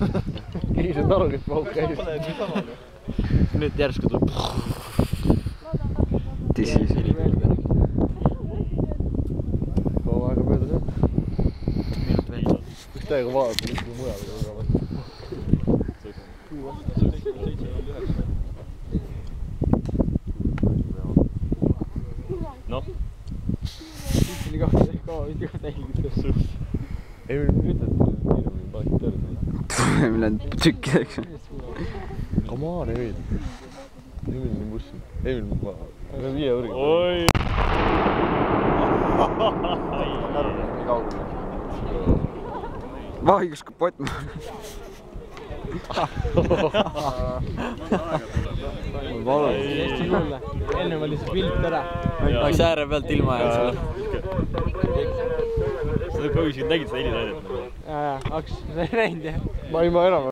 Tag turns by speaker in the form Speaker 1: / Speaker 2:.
Speaker 1: Keegi see talunit pauk käis.
Speaker 2: Nüüd järsku tuleb.
Speaker 3: Tissi.
Speaker 1: Kaua aega mööda see?
Speaker 2: Minut veel.
Speaker 1: Üks täiega vaadata, mis kui mujal ei ole.
Speaker 4: Noh.
Speaker 1: Nii kaua täielikult suht. Ei, me ütled, kiiremini paati tõrda.
Speaker 3: Meil on tükkideks.
Speaker 1: Come on, Emil. Emil on bussi. Emil on maha. Me on 5 eurga.
Speaker 4: Oi!
Speaker 1: Nii kaugele.
Speaker 3: Vahigus kui pott.
Speaker 1: Enne oli see pilt ära.
Speaker 2: Läks ääre pealt ilma ja selle.
Speaker 4: Seda kuskilt nägid seda helinäidet?
Speaker 1: Hakkas näinud jah. Ma enam